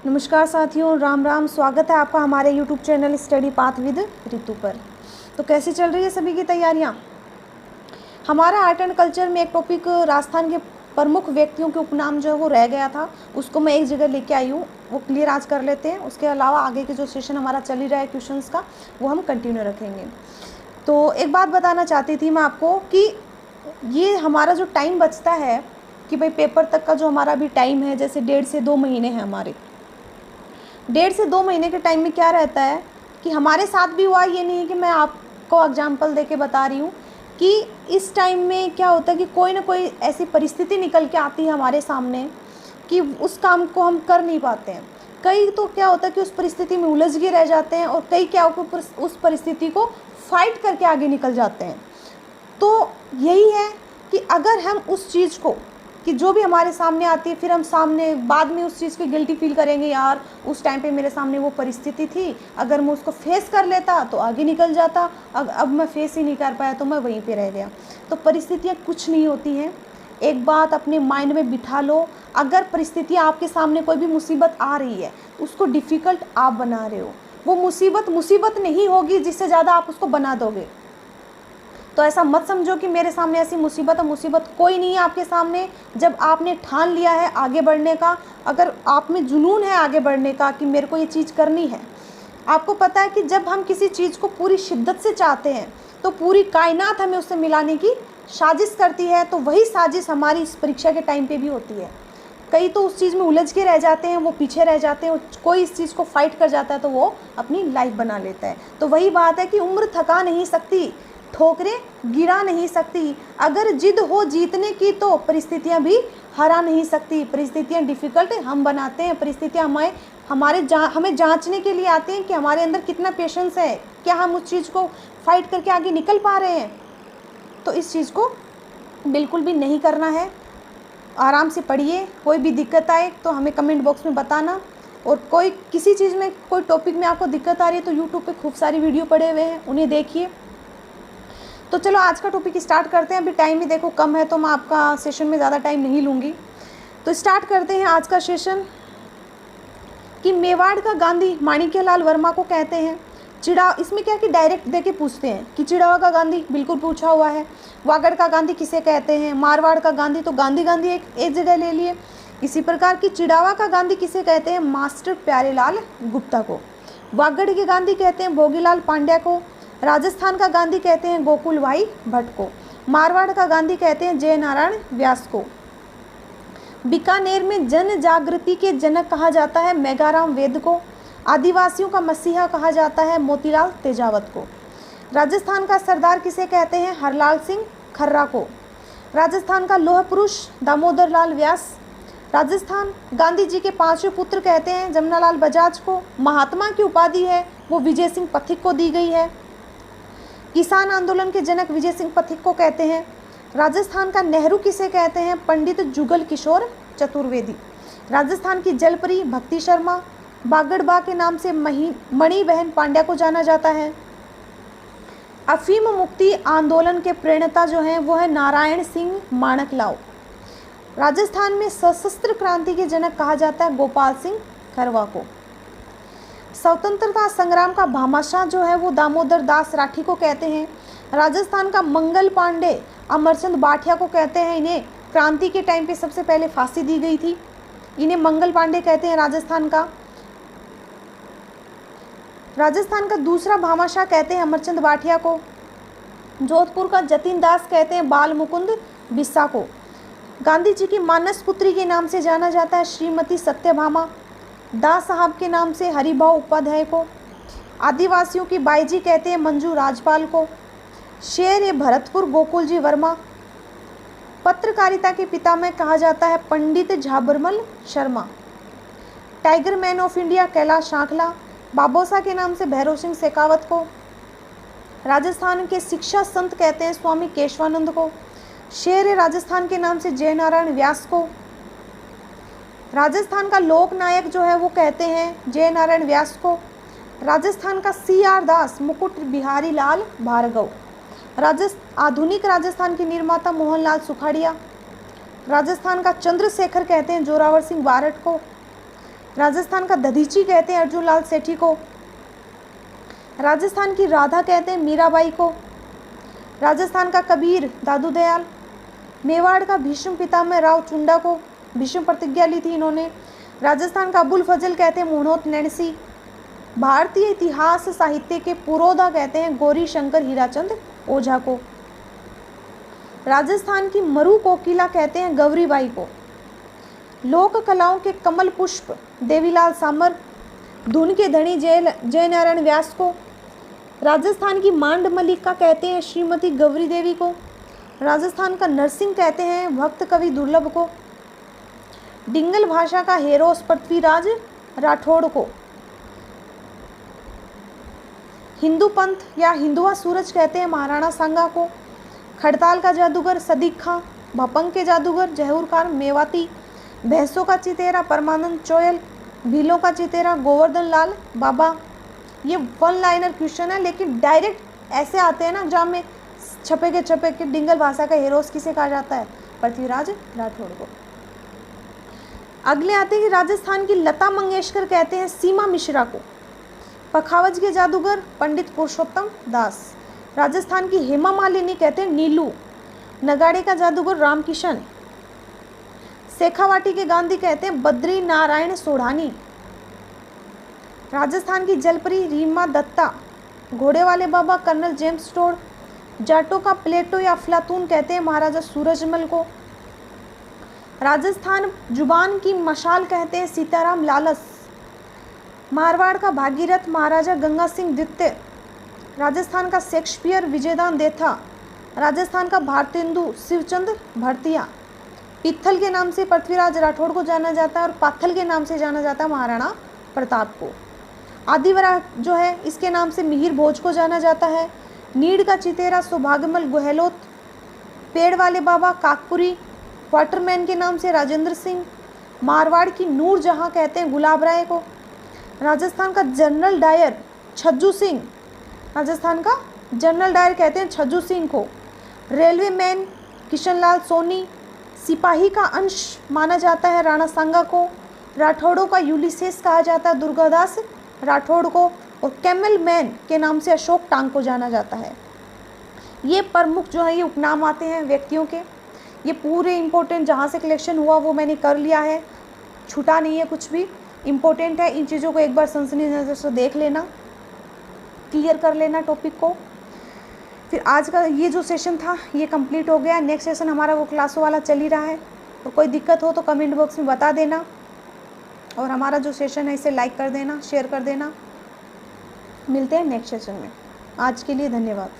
नमस्कार साथियों, राम राम। स्वागत है आपका हमारे YouTube channel study path with Ritu पर। तो कैसी चल रही है सभी की तैयारियां? हमारा आर्ट एंड कल्चर में एक टॉपिक राजस्थान के प्रमुख व्यक्तियों के उपनाम जो है वो रह गया था, उसको मैं एक जगह लेके आई हूँ, वो क्लियर आज कर लेते हैं। उसके अलावा आगे के जो सेशन हमारा चल ही रहा है क्वेश्चंस का, वो हम कंटिन्यू रखेंगे। तो एक बात बताना चाहती थी मैं आपको कि ये हमारा जो टाइम बचता है कि भाई पेपर तक का जो हमारा भी टाइम है, जैसे 1.5 से 2 महीने हैं हमारे। 1.5 से 2 महीने के टाइम में क्या रहता है कि हमारे साथ भी हुआ, ये नहीं है कि मैं आपको एग्जांपल देके बता रही हूँ, कि इस टाइम में क्या होता है कि कोई ना कोई ऐसी परिस्थिति निकल के आती है हमारे सामने कि उस काम को हम कर नहीं पाते हैं। कई तो क्या होता है कि उस परिस्थिति में उलझ के रह जाते हैं, और कई क्या होकर उस परिस्थिति को फाइट करके आगे निकल जाते हैं। तो यही है कि अगर हम उस चीज़ को, कि जो भी हमारे सामने आती है, फिर हम सामने बाद में उस चीज़ की गिल्टी फील करेंगे, यार उस टाइम पे मेरे सामने वो परिस्थिति थी, अगर मैं उसको फेस कर लेता तो आगे निकल जाता, अब मैं फेस ही नहीं कर पाया तो मैं वहीं पे रह गया। तो परिस्थितियाँ कुछ नहीं होती हैं। एक बात अपने माइंड में बिठा लो, अगर परिस्थितियाँ आपके सामने कोई भी मुसीबत आ रही है, उसको डिफ़िकल्ट आप बना रहे हो, वो मुसीबत नहीं होगी जिससे ज़्यादा आप उसको बना दोगे। तो ऐसा मत समझो कि मेरे सामने ऐसी मुसीबत है, मुसीबत कोई नहीं है आपके सामने। जब आपने ठान लिया है आगे बढ़ने का, अगर आप में जुनून है आगे बढ़ने का कि मेरे को ये चीज़ करनी है, आपको पता है कि जब हम किसी चीज़ को पूरी शिद्दत से चाहते हैं तो पूरी कायनात हमें उससे मिलाने की साजिश करती है। तो वही साजिश हमारी इस परीक्षा के टाइम पे भी होती है। कई तो उस चीज़ में उलझ के रह जाते हैं, वो पीछे रह जाते हैं, कोई इस चीज़ को फाइट कर जाता है तो वो अपनी लाइफ बना लेता है। तो वही बात है कि उम्र थका नहीं सकती, ठोकरें गिरा नहीं सकती। अगर जिद हो जीतने की तो परिस्थितियां भी हरा नहीं सकती। परिस्थितियां डिफ़िकल्ट हम बनाते हैं, परिस्थितियां हमें जांचने के लिए आती हैं कि हमारे अंदर कितना पेशेंस है, क्या हम उस चीज़ को फाइट करके आगे निकल पा रहे हैं। तो इस चीज़ को बिल्कुल भी नहीं करना है। आराम से पढ़िए, कोई भी दिक्कत आए तो हमें कमेंट बॉक्स में बताना। और कोई किसी चीज़ में, कोई टॉपिक में आपको दिक्कत आ रही है तो यूट्यूब पे खूब सारी वीडियो पड़े हुए हैं, उन्हें देखिए। तो चलो आज का टॉपिक स्टार्ट करते हैं। अभी टाइम भी देखो कम है, तो मैं आपका सेशन में ज़्यादा टाइम नहीं लूँगी। तो स्टार्ट करते हैं आज का सेशन कि मेवाड़ का गांधी माणिक्यलाल वर्मा को कहते हैं। इसमें क्या कि डायरेक्ट देके पूछते हैं कि चिड़ावा का गांधी, बिल्कुल पूछा हुआ है। वागड़ का गांधी किसे कहते हैं? मारवाड़ का गांधी, तो गांधी एक जगह ले लिए। इसी प्रकार की चिड़ावा का गांधी किसे कहते हैं? मास्टर प्यारेलाल गुप्ता को। वागड़ के गांधी कहते हैं भोगीलाल पांड्या को। राजस्थान का गांधी कहते हैं गोकुल भाई भट्ट को। मारवाड़ का गांधी कहते हैं जय नारायण व्यास को। बीकानेर में जन जागृति के जनक कहा जाता है मेघाराम वेद को। आदिवासियों का मसीहा कहा जाता है मोतीलाल तेजावत को। राजस्थान का सरदार किसे कहते हैं? हरलाल सिंह खर्रा को। राजस्थान का लौह पुरुष दामोदर लाल व्यास। राजस्थान गांधी जी के 5वें पुत्र कहते हैं जमनालाल बजाज को। महात्मा की उपाधि है वो विजय सिंह पथिक को दी गई है। किसान आंदोलन के जनक विजय सिंह पथिक को कहते हैं। राजस्थान का नेहरू किसे कहते हैं? पंडित जुगल किशोर चतुर्वेदी। राजस्थान की जलपरी भक्ति शर्मा। बागड़बा के नाम से मणि बहन पांड्या को जाना जाता है। अफीम मुक्ति आंदोलन के प्रणेता जो हैं वो है नारायण सिंह माणकलाव। राजस्थान में सशस्त्र क्रांति के जनक कहा जाता है गोपाल सिंह खरवा को। स्वतंत्रता संग्राम का भामाशाह जो है वो दामोदर दास राठी को कहते हैं। राजस्थान का मंगल पांडे अमरचंद बाठिया को कहते हैं। इन्हें क्रांति के टाइम पे सबसे पहले फांसी दी गई थी, इन्हें मंगल पांडे कहते हैं। राजस्थान का दूसरा भामाशाह कहते हैं अमरचंद बाठिया को। जोधपुर का जतिन दास कहते हैं बाल मुकुंद बिस्सा को। गांधी जी की मानस पुत्री के नाम से जाना जाता है श्रीमती सत्यभामा। दास साहब के नाम से हरिभाऊ उपाध्याय को। आदिवासियों की बाईजी कहते हैं मंजू राजपाल को। शेर ए भरतपुर गोकुल जी वर्मा। पत्रकारिता के पिता में कहा जाता है Pandit Jhabarmal Sharma. Tiger man of India Kailash Sankhla. Babosa के नाम से भैरव सिंह शेखावत को। राजस्थान के शिक्षा संत कहते हैं स्वामी केशवानंद को। शेर ए राजस्थान के नाम से जय नारायण व्यास को। राजस्थान का लोक नायक जो है वो कहते हैं जय नारायण व्यास को। राजस्थान का CR दास मुकुट बिहारी लाल भार्गव। आधुनिक राजस्थान के निर्माता मोहनलाल सुखाड़िया। राजस्थान का चंद्रशेखर कहते हैं जोरावर सिंह बारट को। राजस्थान का दधीची कहते हैं अर्जुन लाल सेठी को। राजस्थान की राधा कहते हैं मीराबाई को। राजस्थान का कबीर दादू दयाल। मेवाड़ का भीष्म पितामह राव चुंडा को भीष्म प्रतिज्ञा ली थी इन्होंने। राजस्थान का अबुल फजल कहते हैं मोहनोत नैणसी। भारतीय इतिहास साहित्य के पुरोधा कहते हैं गौरी शंकर हीराचंद ओझा को। राजस्थान की मरु कोकिला कहते हैं गौरीबाई को। लोक कलाओं के कमल पुष्प देवीलाल सामर। धुन के धनी जय नारायण व्यास को। राजस्थान की मांड मल्लिका कहते हैं श्रीमती गौरी देवी को। राजस्थान का नरसिंह कहते हैं भक्त कवि दुर्लभ को। डिंगल भाषा का हेरोस पृथ्वीराज राठौड़ को। हिंदू पंथ या हिंदुआ सूरज कहते हैं महाराणा सांगा को। खड़ताल का जादूगर सदीक खां। भपंग के जादूगर जहूर खान मेवाती। भैंसों का चितेरा परमानंद चोयल। भीलों का चितेरा गोवर्धन लाल बाबा। ये वन लाइनर क्वेश्चन है, लेकिन डायरेक्ट ऐसे आते हैं ना एग्जाम में, छपे के डिंगल भाषा का हेरोस किसे कहा जाता है? पृथ्वीराज राठौड़ को। अगले आते हैं कि राजस्थान की लता मंगेशकर कहते हैं सीमा मिश्रा को। पखावज के जादूगर पंडित पुरुषोत्तम दास। राजस्थान की हेमा मालिनी कहते हैं नीलू। नगाड़े का जादूगर रामकिशन। शेखावाटी के गांधी कहते हैं बद्री नारायण सोढ़ानी। राजस्थान की जलपरी रीमा दत्ता। घोड़े वाले बाबा कर्नल जेम्स टोड। जाटों का प्लेटो या अफलातून कहते हैं महाराजा सूरजमल को। राजस्थान जुबान की मशाल कहते हैं सीताराम लालस। मारवाड़ का भागीरथ महाराजा गंगा सिंह द्वितीय। राजस्थान का शेक्सपियर विजयदान देथा। राजस्थान का भारतेंदु शिवचंद्र भरतिया। पित्थल के नाम से पृथ्वीराज राठौड़ को जाना जाता है और पाथल के नाम से जाना जाता है महाराणा प्रताप को। आदिवरा जो है इसके नाम से मिहिर भोज को जाना जाता है। नीड़ का चितेरा सौभाग्यमल गहलोत। पेड़ वाले बाबा काकपुरी। क्वार्टरमैन के नाम से राजेंद्र सिंह। मारवाड़ की नूर जहां कहते हैं गुलाब राय को। राजस्थान का जनरल डायर छज्जू सिंह। राजस्थान का जनरल डायर कहते हैं छज्जू सिंह को। Railway man Kishanlal Soni. सिपाही का अंश माना जाता है राणा सांगा को। राठौड़ों का यूलिसेस कहा जाता है दुर्गादास राठौड़ को। और कैमल मैन के नाम से अशोक टांग को जाना जाता है। ये प्रमुख जो है ये उपनाम आते हैं व्यक्तियों के। ये पूरे इम्पोर्टेंट जहाँ से कलेक्शन हुआ वो मैंने कर लिया है, छूटा नहीं है कुछ भी, इम्पोर्टेंट है। इन चीज़ों को एक बार सनसनी नज़र से देख लेना, क्लियर कर लेना टॉपिक को। फिर आज का ये जो सेशन था ये कंप्लीट हो गया। नेक्स्ट सेशन हमारा वो क्लासों वाला चल ही रहा है, तो कोई दिक्कत हो तो कमेंट बॉक्स में बता देना। और हमारा जो सेशन है इसे लाइक कर देना, शेयर कर देना। मिलते हैं नेक्स्ट सेशन में। आज के लिए धन्यवाद।